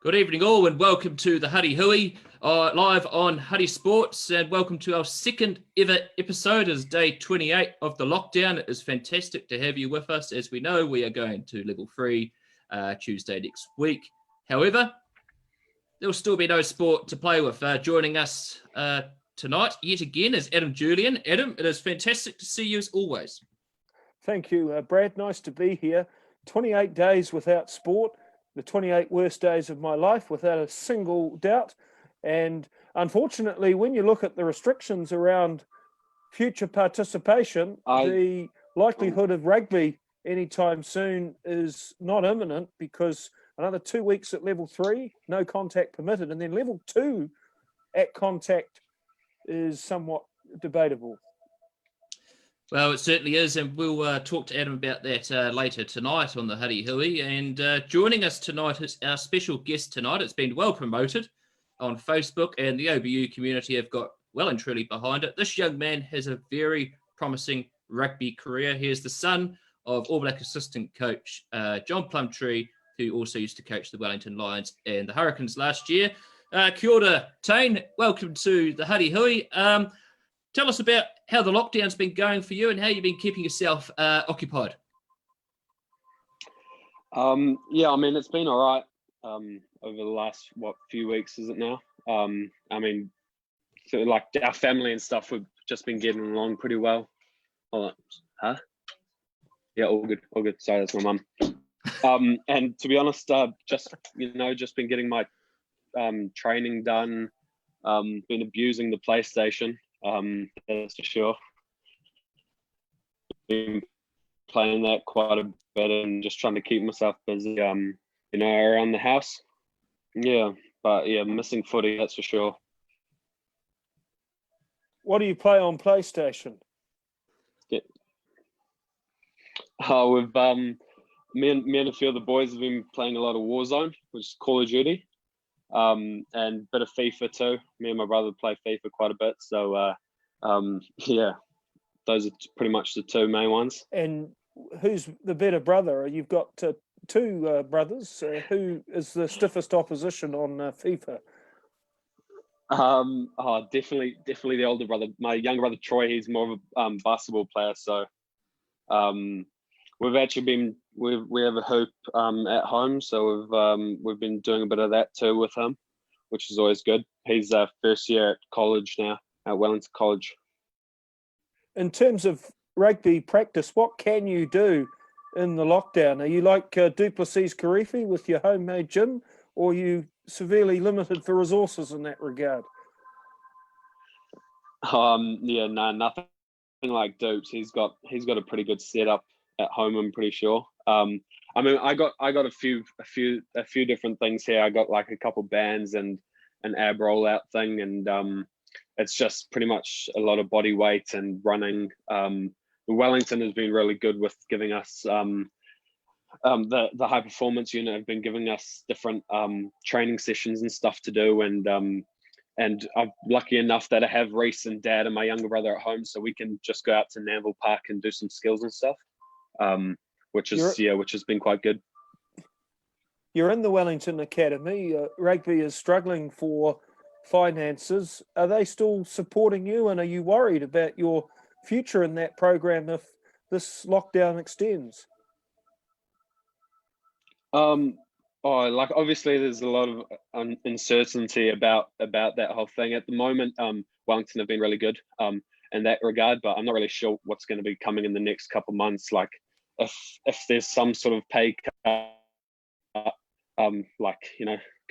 Good evening all and welcome to the Huddy Hui live on Huddy Sports, and welcome to our second ever episode as day 28 of the lockdown. It is fantastic to have you with us. As we know, we are going to level 3 Tuesday next week. However, there will still be no sport to play with. Joining us tonight yet again is Adam Julian. Adam, it is fantastic to see you as always. Thank you, Brad. Nice to be here. 28 days without sport. The 28 worst days of my life, without a single doubt. And unfortunately, when you look at the restrictions around future participation, the likelihood of rugby anytime soon is not imminent, because another 2 weeks at level 3, no contact permitted, and then level 2 at contact is somewhat debatable. Well, it certainly is, and we'll talk to Adam about that later tonight on the Huddy Hui. And joining us tonight is our special guest tonight. It's been well promoted on Facebook, and the OBU community have got well and truly behind it. This young man has a very promising rugby career. He is the son of All Black assistant coach John Plumtree, who also used to coach the Wellington Lions and the Hurricanes last year. Kia ora, Taine. Welcome to the Huddy Hui. Tell us about how the lockdown's been going for you and how you've been keeping yourself occupied. Yeah, I mean, it's been all right over the last, few weeks, is it now? I mean, so like our family and stuff, we've just been getting along pretty well. Hold on. Huh? Yeah, all good, all good. Sorry, that's my mum. And to be honest, just been getting my training done, been abusing the PlayStation. That's for sure. Been playing that quite a bit and just trying to keep myself busy, around the house. Yeah, but yeah, missing footy, that's for sure. What do you play on PlayStation? Yeah. We've me and a few of the boys have been playing a lot of Warzone, which is Call of Duty. And a bit of FIFA too. Me and my brother play FIFA quite a bit. So, yeah, those are pretty much the two main ones. And who's the better brother? You've got two brothers. Who is the stiffest opposition on FIFA? Definitely the older brother. My younger brother Troy, he's more of a basketball player. So, we've actually been we have a hoop at home, so we've been doing a bit of that too with him, which is always good. He's first year at college now at Wellington College. In terms of rugby practice, what can you do in the lockdown? Are you like Duplessis Karifi with your homemade gym, or are you severely limited for resources in that regard? Yeah, no, nothing like Dupes. He's got a pretty good setup at home, I'm pretty sure. I mean, I got a few different things here. I got like a couple bands and an ab rollout thing, and it's just pretty much a lot of body weight and running. The Wellington has been really good with giving us the high performance unit have been giving us different training sessions and stuff to do, and I'm lucky enough that I have Reese and Dad and my younger brother at home, so we can just go out to Nanville Park and do some skills and stuff. Which has been quite good. You're in the Wellington Academy. Rugby is struggling for finances. Are they still supporting you, and are you worried about your future in that program if this lockdown extends? Like obviously there's a lot of uncertainty about that whole thing at the moment. Wellington have been really good in that regard, but I'm not really sure what's going to be coming in the next couple of months. Like if there's some sort of pay cut,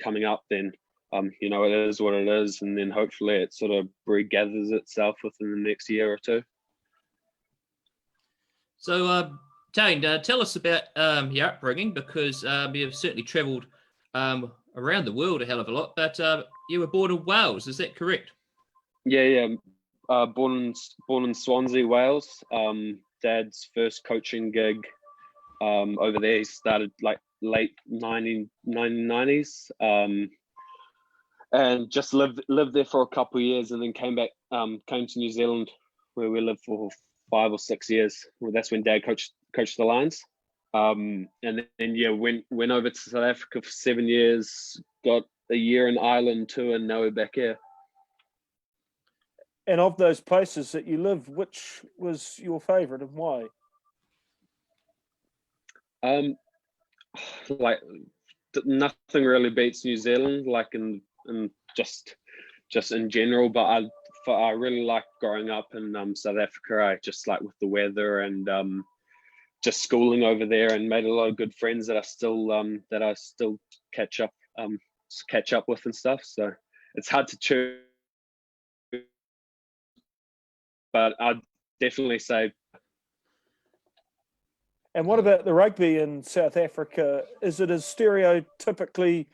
coming up, then it is what it is, and then hopefully it sort of regathers itself within the next year or two. So, Taine, tell us about your upbringing, because you've certainly travelled around the world a hell of a lot, but you were born in Wales, is that correct? Yeah. Born in Swansea, Wales. Dad's first coaching gig over there, he started like late 1990s, and just lived there for a couple of years, and then came to New Zealand, where we lived for 5 or 6 years. Well, that's when Dad coached the Lions. And then yeah, went over to South Africa for 7 years, got a year in Ireland too, and now we're back here. And of those places that you live, which was your favourite and why? Like nothing really beats New Zealand, like in just in general. But I really like growing up in South Africa. I just like with the weather and just schooling over there, and made a lot of good friends that I still catch up with and stuff. So it's hard to choose, but I'd definitely say. And what about the rugby in South Africa? Is it as stereotypically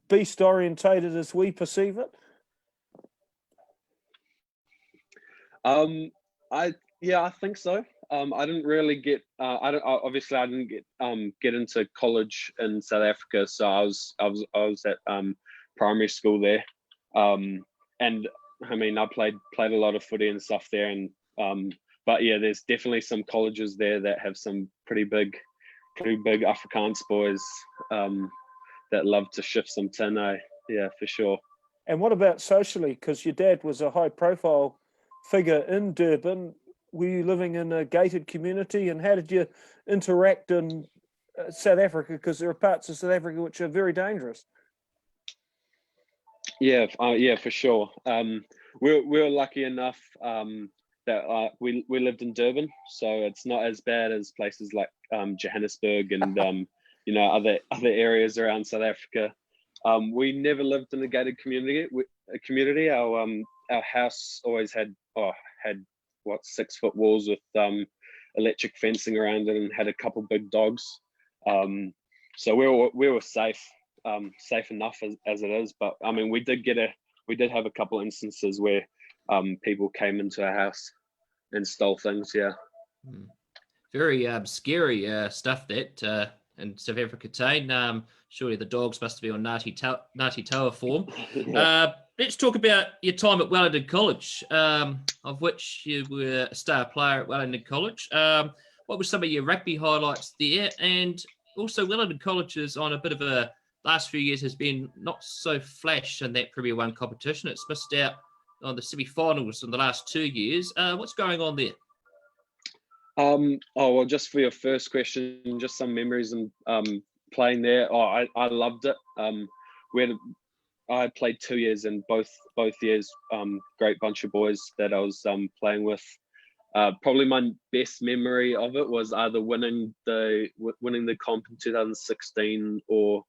beast orientated as we perceive it? I think so. I didn't really get. I didn't get into college in South Africa, so I was at primary school there, and I mean I played a lot of footy and stuff there, and but yeah, there's definitely some colleges there that have some pretty big Afrikaans boys that love to shift some tin. Yeah, for sure. And what about socially? Because your dad was a high-profile figure in Durban. Were you living in a gated community, and how did you interact in South Africa? Because there are parts of South Africa which are very dangerous. Yeah, for sure. We were lucky enough that we lived in Durban, so it's not as bad as places like Johannesburg and other areas around South Africa. We never lived in a gated community. Our house always had 6-foot walls with electric fencing around it, and had a couple big dogs. So we were safe enough as it is. But I mean, we did have a couple instances where people came into our house and stole things. Yeah. Very scary stuff that in South Africa, Taine. Surely the dogs must be on Ngāti Toa form. Yeah. Let's talk about your time at Wellington College, of which you were a star player at Wellington College. What were some of your rugby highlights there? And also, Wellington College is on a bit of a last few years has been not so flash in that Premier One competition. It's missed out on the semi-finals in the last 2 years. What's going on there? Well, just for your first question, just some memories and playing there. I loved it. I played 2 years, and both years, great bunch of boys that I was playing with. Probably my best memory of it was either winning the comp in 2016 or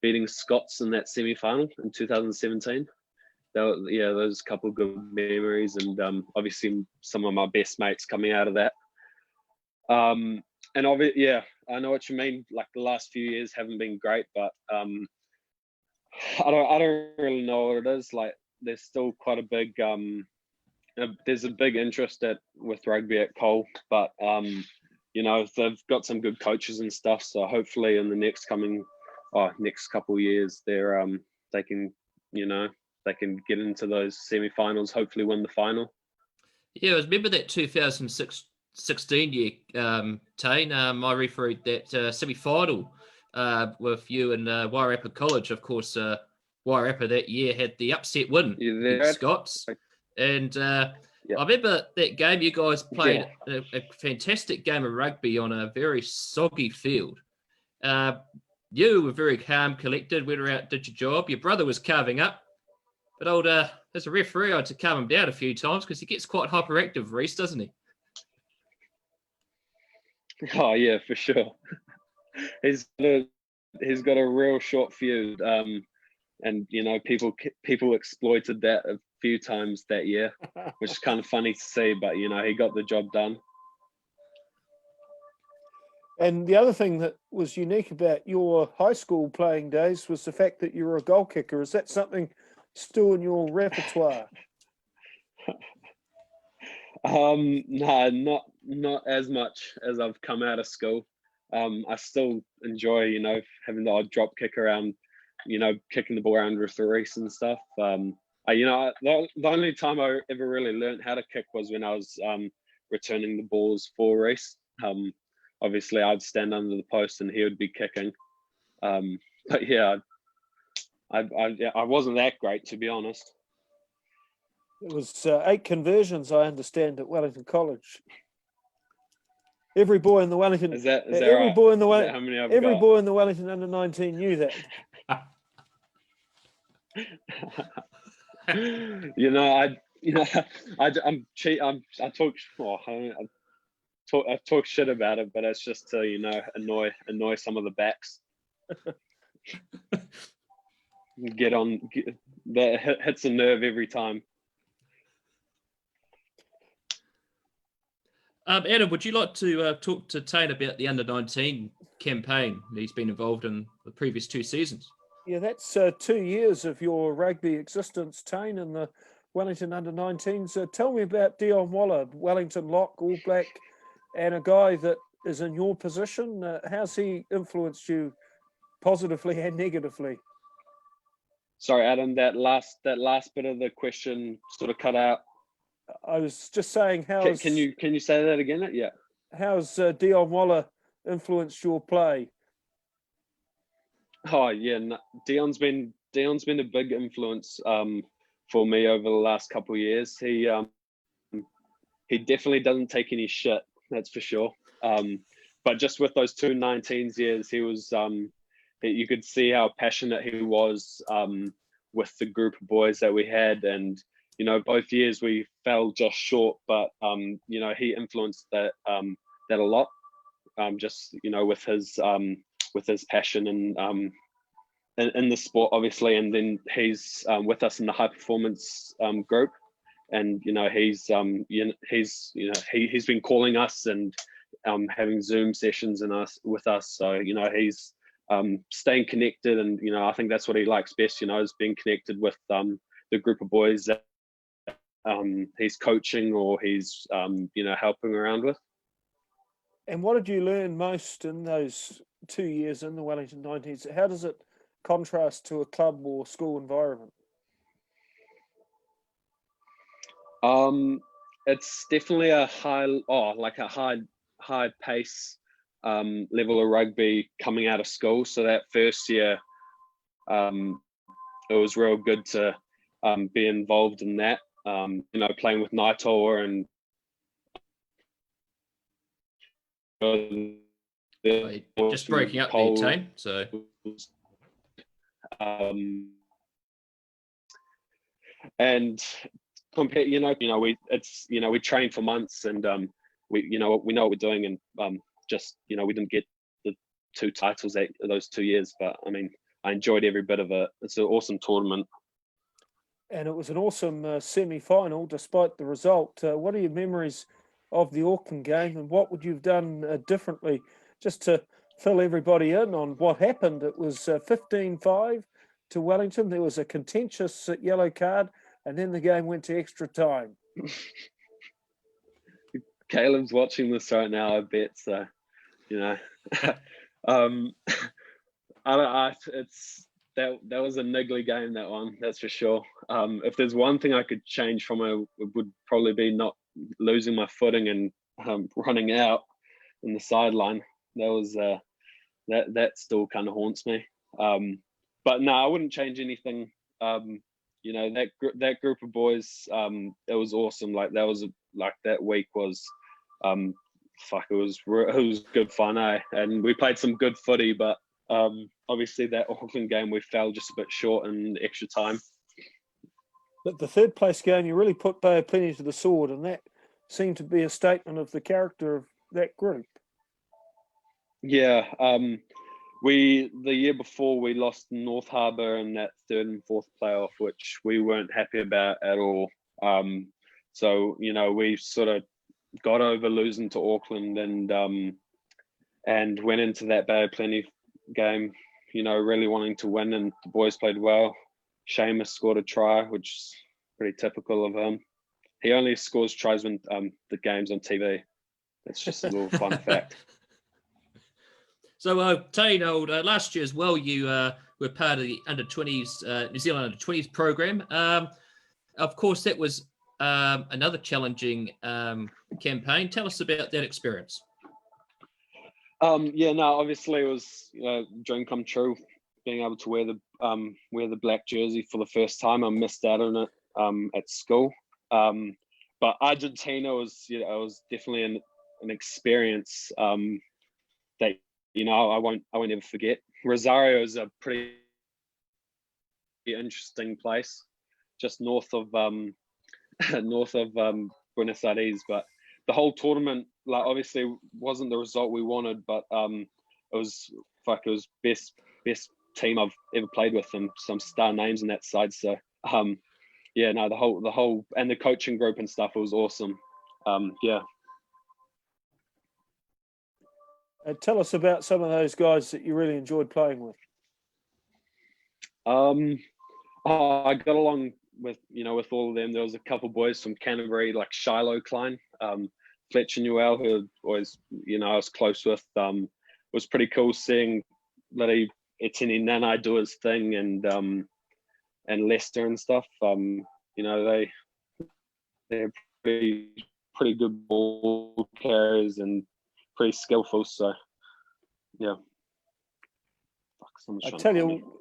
beating Scots in that semi-final in 2017. Those couple of good memories, and obviously some of my best mates coming out of that. And I know what you mean. Like the last few years haven't been great, but I don't really know what it is. Like there's still quite a big there's a big interest with rugby at Cole, but they've got some good coaches and stuff. So hopefully in the next couple of years, they can get into those semi-finals. Hopefully win the final. Yeah, I remember that 2016 year, Taine. I refereed that semi-final with you and Wairarapa College. Of course, Wairarapa that year had the upset win against Scots. And I remember that game. You guys played a fantastic game of rugby on a very soggy field. You were very calm, collected, went out, did your job. Your brother was carving up. But as a referee, I had to calm him down a few times because he gets quite hyperactive, Reece, doesn't he? Oh yeah, for sure. He's got a real short fuse, and people exploited that a few times that year, which is kind of funny to see. But he got the job done. And the other thing that was unique about your high school playing days was the fact that you were a goal kicker. Is that something still in your repertoire? No, not as much as I've come out of school. I still enjoy, having the odd drop kick around, kicking the ball around with the Reece and stuff. The only time I ever really learned how to kick was when I was returning the balls for Reece. obviously I'd stand under the post and he would be kicking. But yeah, I wasn't that great, to be honest. It was 8 conversions, I understand, at Wellington College. Every boy in the Wellington, Is that every right? boy in the Is that how many I've every got? boy in the Wellington under-19 knew that. I'm cheat. I talk. Oh, I talk shit about it, but it's just to annoy some of the backs. That hits a nerve every time. Adam, would you like to talk to Taine about the under-19 campaign that he's been involved in the previous 2 seasons? Yeah, that's 2 years of your rugby existence, Taine, in the Wellington under-19s. Tell me about Dion Waller, Wellington lock, All Black, and a guy that is in your position. How's he influenced you positively and negatively? Sorry, Adam, that last bit of the question sort of cut out. I was just saying, Can you say that again? Yeah. How's Dion Waller influenced your play? Oh yeah, Dion's been a big influence for me over the last couple of years. He definitely doesn't take any shit, that's for sure. But just with those 2 19s years, he was you could see how passionate he was with the group of boys that we had, and both years we fell just short, but he influenced that a lot, just with his passion and in the sport, obviously, and then he's with us in the high performance group, and he's been calling us and having Zoom sessions with us, so he's staying connected, and I think that's what he likes best, is being connected with the group of boys that he's coaching or he's helping around with. And what did you learn most in those 2 years in the Wellington 19s? How does it contrast to a club or school environment? It's definitely a high pace level of rugby coming out of school. So that first year, it was real good to be involved in that. Playing with Naitoa and just breaking up there, Taine. So and compare, we trained for months, and we know what we're doing, and we didn't get the 2 titles those 2 years, but I mean, I enjoyed every bit of it. It's an awesome tournament. And it was an awesome semi-final, despite the result. What are your memories of the Auckland game, and what would you have done differently, just to fill everybody in on what happened? It was 15-5 to Wellington. There was a contentious yellow card, and then the game went to extra time. Caleb's watching this right now, I bet. So, that was a niggly game, that one, that's for sure. If there's one thing I could change from it would probably be not losing my footing and running out in the sideline. That was that still kind of haunts me. But no, I wouldn't change anything. That group of boys, it was awesome. That week was it was good fun, and we played some good footy, but obviously that Auckland game we fell just a bit short in extra time. But the 3rd place game, you really put Paea Plumtree to the sword, and that seemed to be a statement of the character of that group. Yeah, the year before we lost North Harbour in that 3rd and 4th playoff, which we weren't happy about at all. So we sort of got over losing to Auckland and went into that Paea Plumtree game, really wanting to win, and the boys played well. Seamus scored a try, which is pretty typical of him. He only scores tries when the game's on TV. That's just a little fun fact. So, Taine, last year as well, you were part of the under-20s, New Zealand under-20s program. Of course, that was another challenging campaign. Tell us about that experience. Yeah, no, obviously it was a dream come true, being able to wear the black jersey for the first time. I missed out on it at school. But Argentina was, was definitely an experience that I won't ever forget. Rosario is a pretty interesting place, just north of Buenos Aires. But the whole tournament, like, obviously wasn't the result we wanted, but it was best team I've ever played with, and some star names in that side. So yeah, no, the whole and the coaching group and stuff, it was awesome. Yeah. Tell us about some of those guys that you really enjoyed playing with. I got along with all of them. There was a couple boys from Canterbury, like Shiloh Klein, Fletcher Newell, who always I was close with. It was pretty cool seeing Lady Etienne Nanai do his thing, and Lester and stuff. They're pretty good ball carriers and pretty skillful. So yeah. I tell you,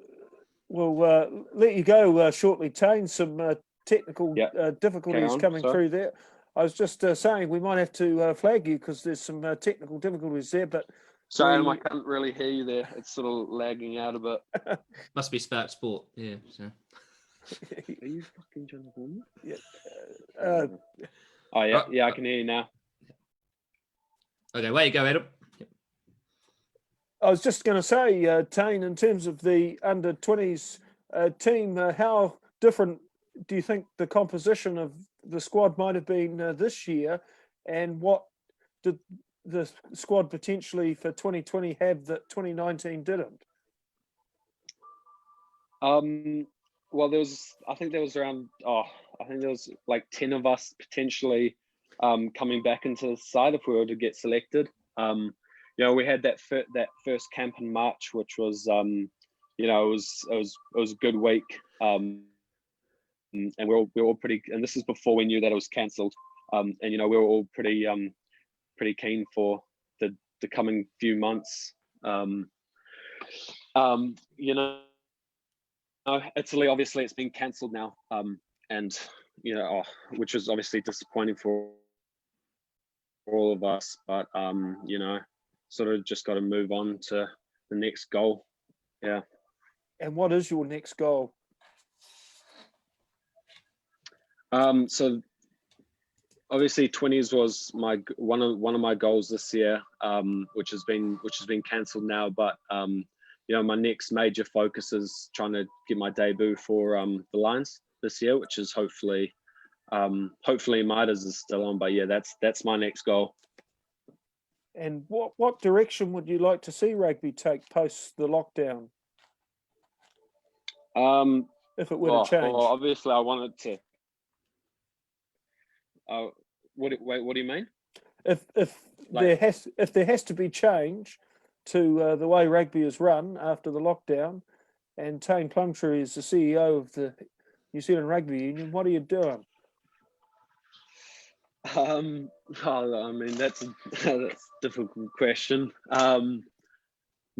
we'll let you go shortly, Taine. Some technical difficulties coming through there. I was just saying we might have to flag you because there's some technical difficulties there. But sorry, I can't really hear you there. It's sort of lagging out a bit. Must be Spark Sport. Yeah. So. Are you fucking trying to call me? Yeah. Oh yeah, yeah, I can hear you now. Okay, where you go, Adam. I was just going to say, Taine, in terms of the under-20s team, how different do you think the composition of the squad might have been this year, and what did the squad potentially for 2020 have that 2019 didn't? Well, I think there was like 10 of us potentially coming back into the side if we were to get selected. We had that first camp in March, which was it was a good week, and we were all pretty. And this is before we knew that it was cancelled, and we were all pretty keen for the coming few months. Italy, obviously, it's been cancelled now, and which is obviously disappointing for all of us. But sort of just got to move on to the next goal. Yeah. And what is your next goal? So obviously 20s was one of my goals this year, which has been cancelled now. But my next major focus is trying to get my debut for the Lions this year, which is hopefully Midas is still on. But yeah, that's my next goal. And what direction would you like to see rugby take post the lockdown? If it were to change. Well, obviously I wanted to. What do you mean? If there has to be change to the way rugby is run after the lockdown, and Paea Plumtree is the CEO of the New Zealand Rugby Union, what are you doing? I mean that's a difficult question. No,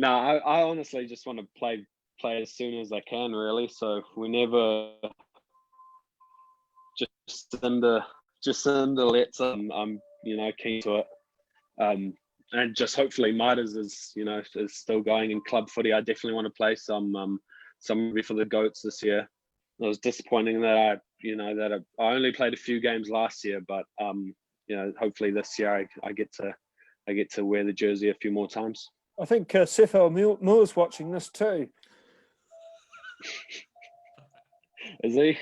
I honestly just want to play as soon as I can, really. So we never just in the lets. I'm keen to it. And just hopefully Midas is still going in club footy. I definitely want to play some rugby for the Goats this year. It was disappointing that I only played a few games last year, but hopefully this year I get to wear the jersey a few more times. I think Sefo Moore's watching this too. Is he?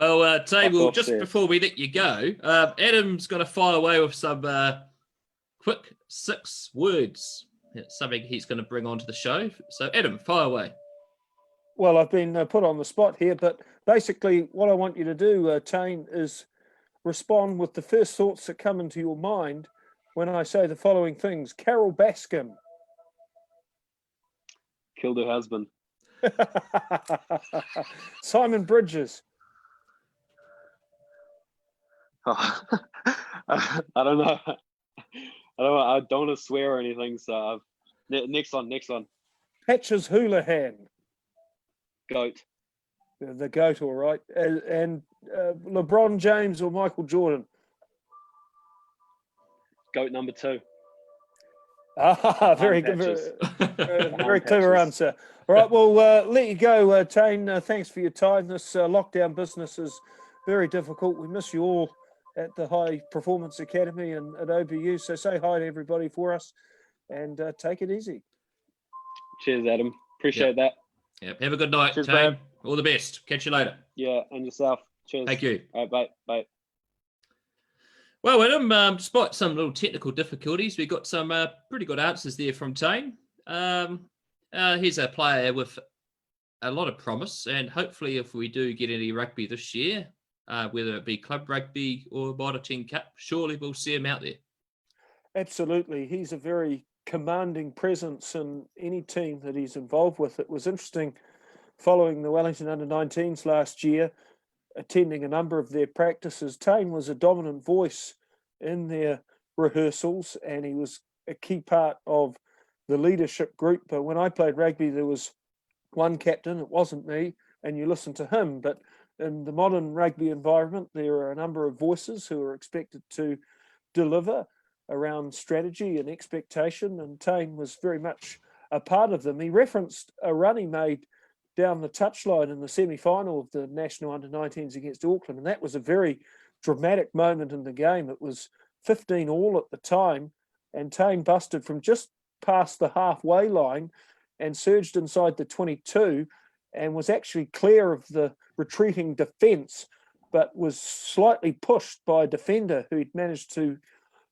Well, Table, just before we let you go, Adam's going to fire away with some quick 6 words. It's something he's going to bring onto the show. So, Adam, fire away. Well, I've been put on the spot here, but basically what I want you to do, Taine, is respond with the first thoughts that come into your mind when I say the following things. Carol Baskin. Killed her husband. Simon Bridges. Oh, I don't know. I don't want to swear or anything. So next one. Patches Houlihan, Goat. the GOAT, all right. And LeBron James or Michael Jordan? Goat number 2. Ah, very good. Patches. Very clever Patches. answer. All right, well, let you go, Taine. Thanks for your time. This lockdown business is very difficult. We miss you all at the High Performance Academy and at OBU. So say hi to everybody for us and take it easy. Cheers, Adam. Appreciate that. Yep. Have a good night, Cheers, Taine. Brad. All the best. Catch you later. Yeah, and yourself. Cheers. Thank you. All right, bye. Well, Adam, despite some little technical difficulties, we got some pretty good answers there from Taine. He's a player with a lot of promise, and hopefully if we do get any rugby this year, whether it be club rugby or Mitre 10 Cup, surely we'll see him out there. Absolutely. He's a very commanding presence in any team that he's involved with. It was interesting following the Wellington under-19s last year, attending a number of their practices. Taine was a dominant voice in their rehearsals, and he was a key part of the leadership group. But when I played rugby, there was one captain, it wasn't me, and you listen to him. But in the modern rugby environment, there are a number of voices who are expected to deliver around strategy and expectation, and Taine was very much a part of them. He referenced a run he made down the touchline in the semi-final of the national under-19s against Auckland, and that was a very dramatic moment in the game. It was 15-all at the time, and Taine busted from just past the halfway line and surged inside the 22 and was actually clear of the retreating defence, but was slightly pushed by a defender who'd managed to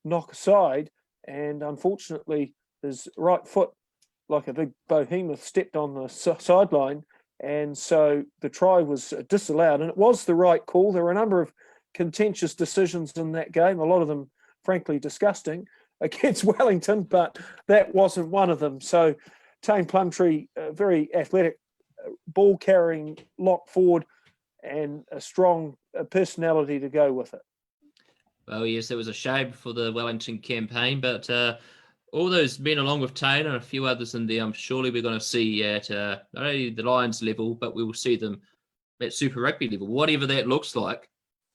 knock aside, and unfortunately his right foot, like a big behemoth, stepped on the sideline, and so the try was disallowed, and it was the right call. There were a number of contentious decisions in that game, a lot of them frankly disgusting against Wellington, but that wasn't one of them. So Paea Plumtree, very athletic, ball-carrying lock forward, and a strong personality to go with it. Well, yes, it was a shame for the Wellington campaign, but all those men along with Taine and a few others in there, surely we're going to see at not only the Lions level, but we will see them at Super Rugby level, whatever that looks like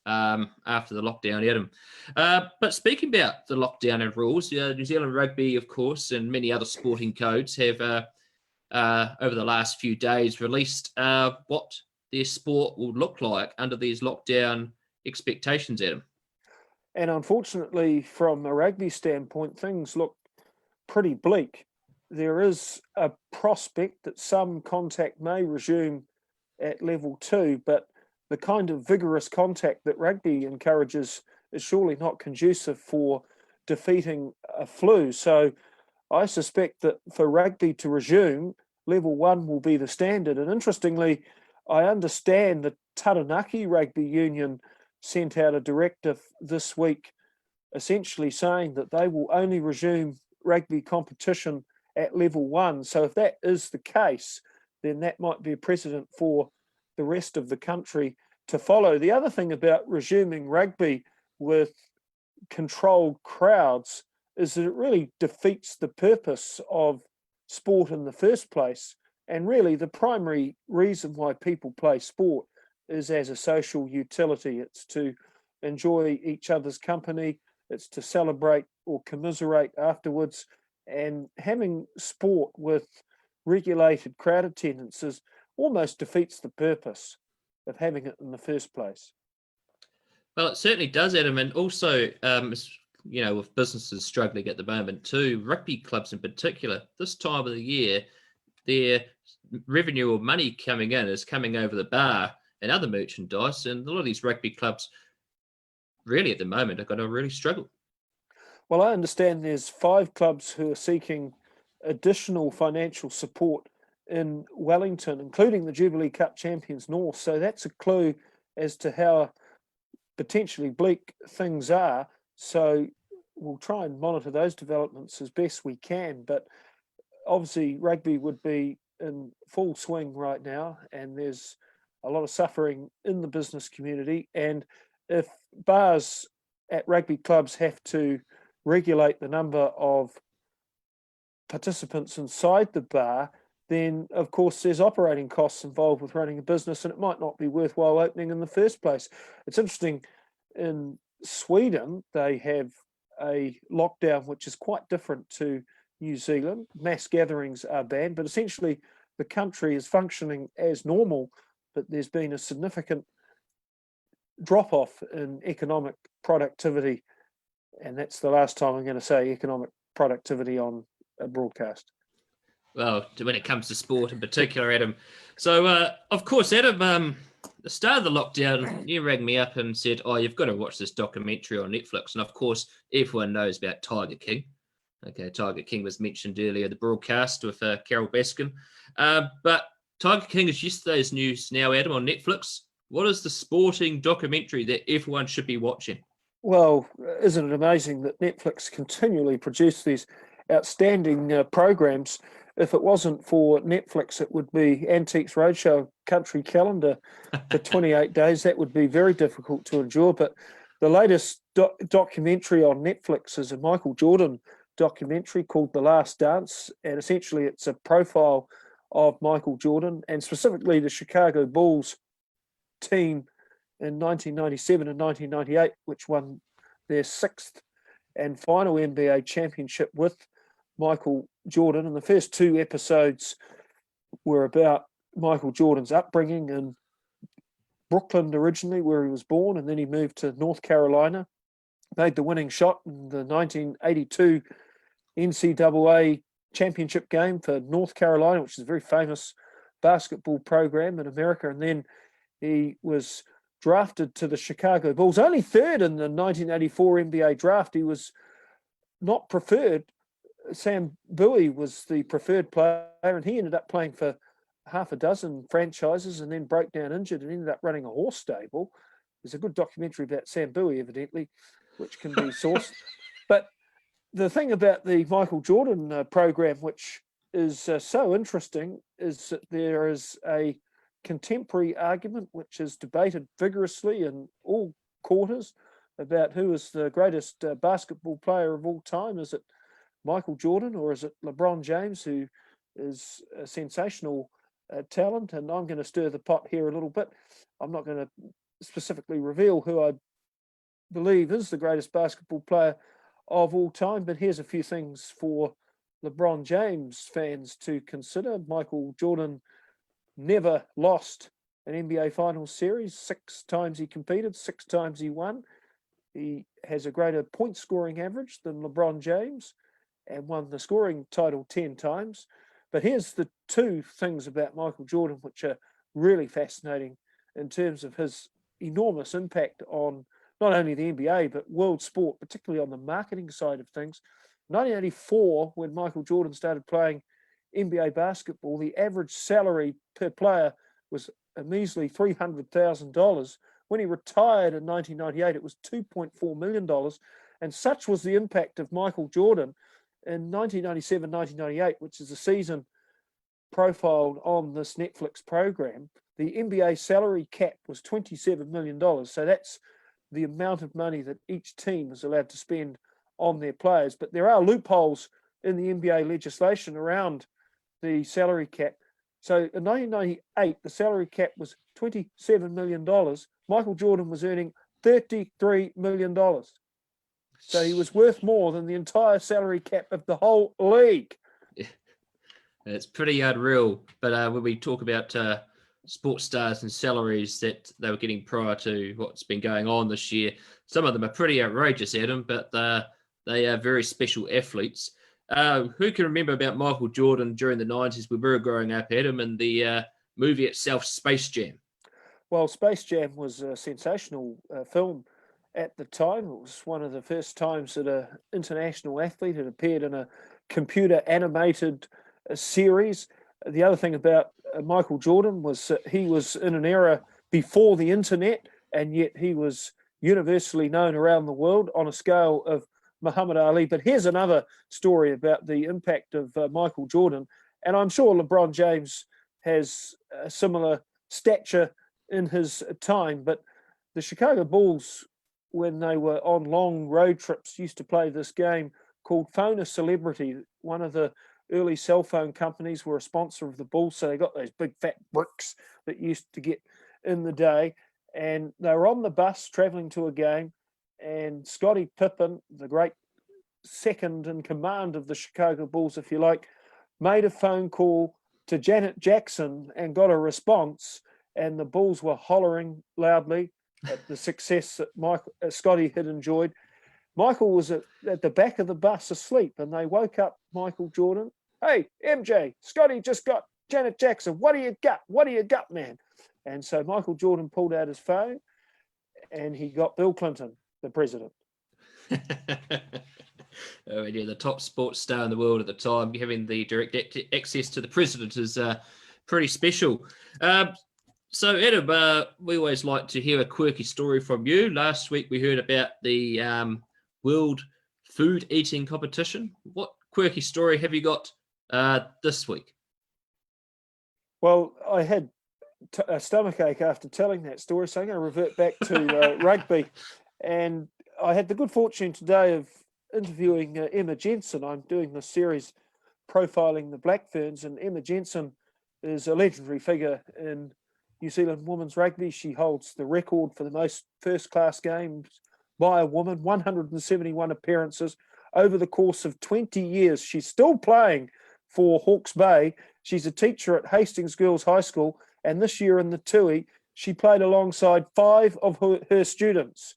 after the lockdown, Adam. But speaking about the lockdown and rules, New Zealand Rugby, of course, and many other sporting codes have, over the last few days, released what their sport will look like under these lockdown expectations, Adam. And unfortunately, from a rugby standpoint, things look pretty bleak. There is a prospect that some contact may resume at level 2, but the kind of vigorous contact that rugby encourages is surely not conducive for defeating a flu. So I suspect that for rugby to resume, level 1 will be the standard. And interestingly, I understand the Taranaki Rugby Union sent out a directive this week essentially saying that they will only resume rugby competition at level 1. So if that is the case, then that might be a precedent for the rest of the country to follow. The other thing about resuming rugby with controlled crowds is that it really defeats the purpose of sport in the first place. And really the primary reason why people play sport is as a social utility. It's to enjoy each other's company. It's to celebrate or commiserate afterwards. And having sport with regulated crowd attendances almost defeats the purpose of having it in the first place. Well, it certainly does, Adam. And also, with businesses struggling at the moment too, rugby clubs in particular, this time of the year, their revenue or money coming in is coming over the bar and other merchandise, and a lot of these rugby clubs really at the moment are going to really struggle. Well, I understand there's 5 clubs who are seeking additional financial support in Wellington, including the Jubilee Cup champions North. So that's a clue as to how potentially bleak things are. So we'll try and monitor those developments as best we can. But obviously rugby would be in full swing right now, and there's a lot of suffering in the business community. And if bars at rugby clubs have to regulate the number of participants inside the bar, then of course there's operating costs involved with running a business, and it might not be worthwhile opening in the first place. It's interesting, in Sweden they have a lockdown which is quite different to New Zealand. Mass gatherings are banned, but essentially the country is functioning as normal, but there's been a significant drop-off in economic productivity, and that's the last time I'm going to say economic productivity on a broadcast. Well, when it comes to sport in particular, Adam. So, of course, Adam, the start of the lockdown, you rang me up and said, oh, you've got to watch this documentary on Netflix. And of course, everyone knows about Tiger King. Okay, Tiger King was mentioned earlier, the broadcast with Carol Baskin. But Tiger King is yesterday's news now, Adam, on Netflix. What is the sporting documentary that everyone should be watching? Well, isn't it amazing that Netflix continually produce these outstanding programs? If it wasn't for Netflix, it would be Antiques Roadshow Country Calendar for 28 days. That would be very difficult to endure. But the latest documentary on Netflix is a Michael Jordan documentary called The Last Dance. And essentially it's a profile of Michael Jordan and specifically the Chicago Bulls team in 1997 and 1998, which won their sixth and final NBA championship with Michael Jordan. And the first two episodes were about Michael Jordan's upbringing in Brooklyn originally, where he was born, and then he moved to North Carolina, made the winning shot in the 1982 NCAA championship game for North Carolina, which is a very famous basketball program in America. And then he was drafted to the Chicago Bulls, only third in the 1984 NBA draft. He was not preferred. Sam Bowie was the preferred player, and he ended up playing for half a dozen franchises and then broke down injured and ended up running a horse stable. There's a good documentary about Sam Bowie, evidently, which can be sourced. But the thing about the Michael Jordan program, which is so interesting, is that there is a contemporary argument which is debated vigorously in all quarters about who is the greatest basketball player of all time. Is it Michael Jordan or is it LeBron James, who is a sensational talent? And I'm going to stir the pot here a little bit. I'm not going to specifically reveal who I believe is the greatest basketball player of all time, but here's a few things for LeBron James fans to consider. Michael Jordan never lost an NBA Finals series. 6 times he competed, 6 times he won. He has a greater point scoring average than LeBron James and won the scoring title 10 times. But here's the two things about Michael Jordan which are really fascinating in terms of his enormous impact on not only the NBA, but world sport, particularly on the marketing side of things. 1984, when Michael Jordan started playing NBA basketball, the average salary per player was a measly $300,000. When he retired in 1998, it was $2.4 million. And such was the impact of Michael Jordan in 1997-1998, which is a season profiled on this Netflix program. The NBA salary cap was $27 million. So that's the amount of money that each team is allowed to spend on their players. But there are loopholes in the NBA legislation around the salary cap. So in 1998, the salary cap was $27 million. Michael Jordan was earning $33 million. So he was worth more than the entire salary cap of the whole league. Yeah. It's pretty unreal. But when we talk about sports stars and salaries that they were getting prior to what's been going on this year, some of them are pretty outrageous, Adam, but they are very special athletes. Who can remember about Michael Jordan during the 90s when we were growing up, Adam, and the movie itself, Space Jam? Well, Space Jam was a sensational film at the time. It was one of the first times that an international athlete had appeared in a computer animated series. The other thing about Michael Jordan was he was in an era before the internet, and yet he was universally known around the world on a scale of Muhammad Ali. But here's another story about the impact of Michael Jordan. And I'm sure LeBron James has a similar stature in his time, but the Chicago Bulls when they were on long road trips, used to play this game called Phone a Celebrity. One of the early cell phone companies were a sponsor of the Bulls, so they got those big fat bricks that used to get in the day. And they were on the bus traveling to a game, and Scottie Pippen, the great second in command of the Chicago Bulls, if you like, made a phone call to Janet Jackson and got a response, and the Bulls were hollering loudly at the success that Scottie had enjoyed. Michael was at the back of the bus asleep, and they woke up Michael Jordan. Hey, MJ, Scottie just got Janet Jackson. What do you got? What do you got, man? And so Michael Jordan pulled out his phone, and he got Bill Clinton, the president. Oh, yeah, the top sports star in the world at the time, having the direct access to the president is pretty special. So, Adam, we always like to hear a quirky story from you. Last week we heard about the World Food Eating Competition. What quirky story have you got this week? Well, I had a stomachache after telling that story, so I'm going to revert back to rugby. And I had the good fortune today of interviewing Emma Jensen. I'm doing this series profiling the Black Ferns, and Emma Jensen is a legendary figure in New Zealand women's rugby. She holds the record for the most first-class games by a woman, 171 appearances over the course of 20 years. She's still playing for Hawke's Bay. She's a teacher at Hastings Girls High School, and this year in the Tui, she played alongside 5 of her students.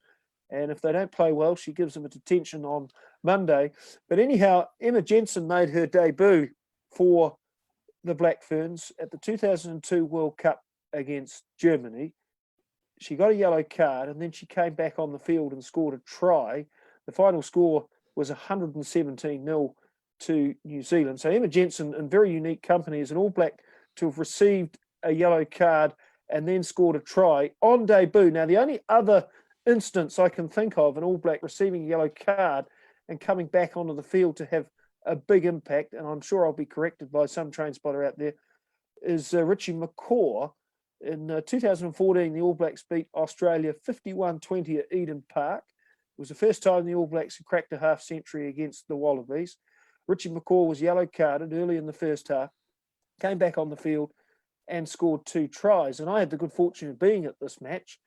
And if they don't play well, she gives them a detention on Monday. But anyhow, Emma Jensen made her debut for the Black Ferns at the 2002 World Cup against Germany. She got a yellow card, and then she came back on the field and scored a try. The final score was 117-0 to New Zealand. So Emma Jensen, in very unique company, as an All Black to have received a yellow card and then scored a try on debut. Now, the only other instance I can think of, an All Black receiving a yellow card and coming back onto the field to have a big impact, and I'm sure I'll be corrected by some train spotter out there, is Richie McCaw. In 2014, the All Blacks beat Australia 51-20 at Eden Park. It was the first time the All Blacks had cracked a half century against the Wallabies. Richie McCaw was yellow carded early in the first half, came back on the field and scored 2 tries. And I had the good fortune of being at this match,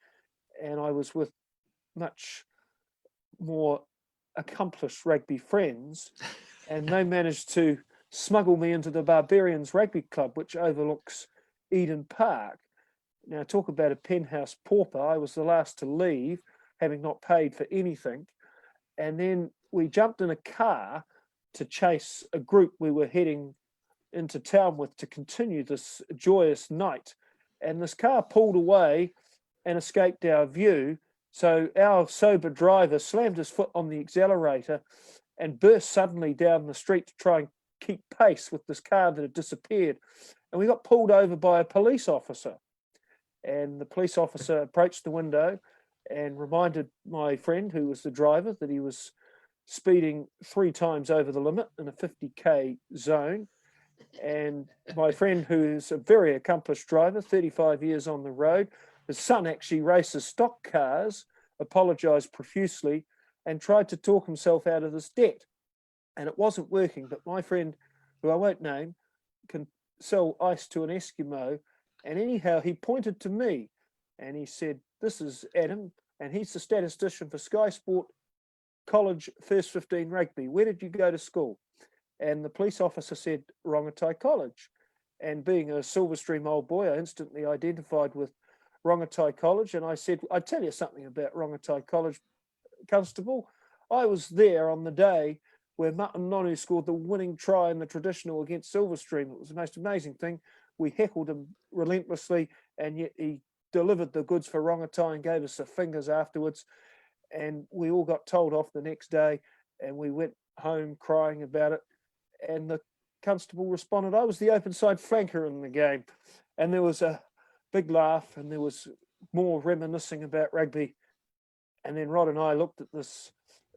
and I was with much more accomplished rugby friends, and they managed to smuggle me into the Barbarians Rugby Club, which overlooks Eden Park. Now, talk about a penthouse pauper. I was the last to leave, having not paid for anything. And then we jumped in a car to chase a group we were heading into town with to continue this joyous night. And this car pulled away and escaped our view. So our sober driver slammed his foot on the accelerator and burst suddenly down the street to try and keep pace with this car that had disappeared. And we got pulled over by a police officer. And the police officer approached the window and reminded my friend, who was the driver, that he was speeding 3 times over the limit in a 50k zone. And my friend, who is a very accomplished driver, 35 years on the road, his son actually races stock cars, apologized profusely, and tried to talk himself out of this debt. And it wasn't working, but my friend, who I won't name, can sell ice to an Eskimo. And anyhow, he pointed to me and he said, "This is Adam, and he's the statistician for Sky Sport College First 15 Rugby. Where did you go to school?" And the police officer said, "Rongotai College." And being a Silverstream old boy, I instantly identified with Rongotai College. And I said, "I'd tell you something about Rongotai College, Constable. I was there on the day where Mutton Nonu scored the winning try in the traditional against Silverstream. It was the most amazing thing. We heckled him relentlessly, and yet he delivered the goods for Rongotai and gave us the fingers afterwards. And we all got told off the next day, and we went home crying about it. And the constable responded, "I was the open side flanker in the game." And there was a big laugh, and there was more reminiscing about rugby. And then Rod and I looked at this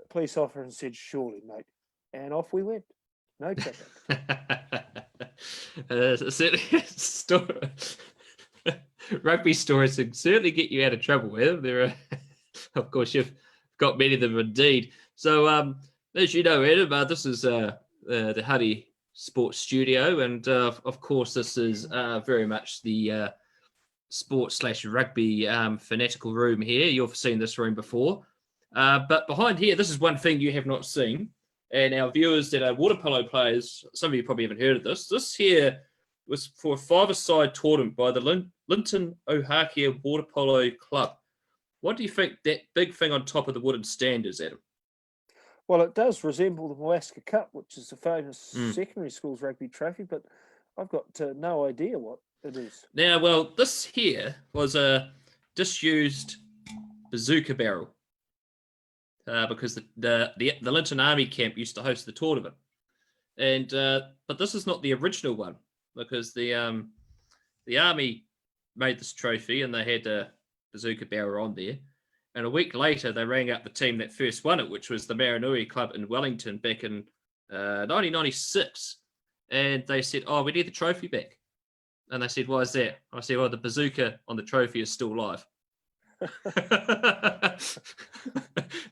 police officer and said, "Surely, mate." And off we went. No ticket. Rugby stories can certainly get you out of trouble with. There are, of course, you've got many of them indeed. So, as you know, Adam, this is the Huddy Sports Studio, and of course, this is very much the sports/rugby fanatical room here. You've seen this room before, but behind here, this is one thing you have not seen, and our viewers that are water polo players, some of you probably haven't heard of this. This here was for a five-a-side tournament by the Linton Ohakia Water Polo Club. What do you think that big thing on top of the wooden stand is, Adam? Well, it does resemble the Moaska Cup, which is the famous secondary school's rugby trophy, but I've got no idea what it is. Now, well, this here was a disused bazooka barrel because the Linton Army camp used to host the tournament, and but this is not the original one because the Army made this trophy and they had a bazooka barrel on there. And a week later, they rang up the team that first won it, which was the Maranui Club in Wellington back in 1996. And they said, oh, we need the trophy back. And they said, why is that? I said, well, the bazooka on the trophy is still live.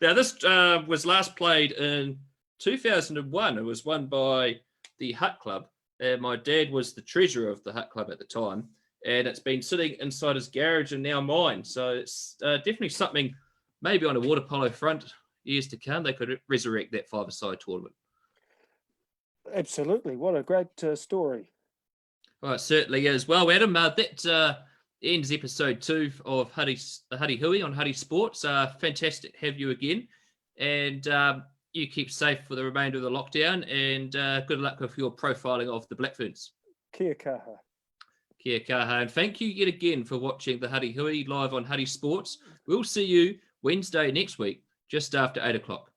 Now, this was last played in 2001. It was won by the Hut Club. And my dad was the treasurer of the Hut Club at the time. And it's been sitting inside his garage and now mine. So it's definitely something, maybe on a water polo front, years to come, they could resurrect that five-a-side tournament. Absolutely. What a great story. Well, it certainly is. Well, Adam, that ends episode 2 of Huddy Hui on Huddy Sports. Fantastic to have you again. And you keep safe for the remainder of the lockdown. And good luck with your profiling of the Blackferns. Kia kaha. Kia kaha, and thank you yet again for watching the Huddy Hui live on Huddy Sports. We'll see you Wednesday next week, just after 8 o'clock.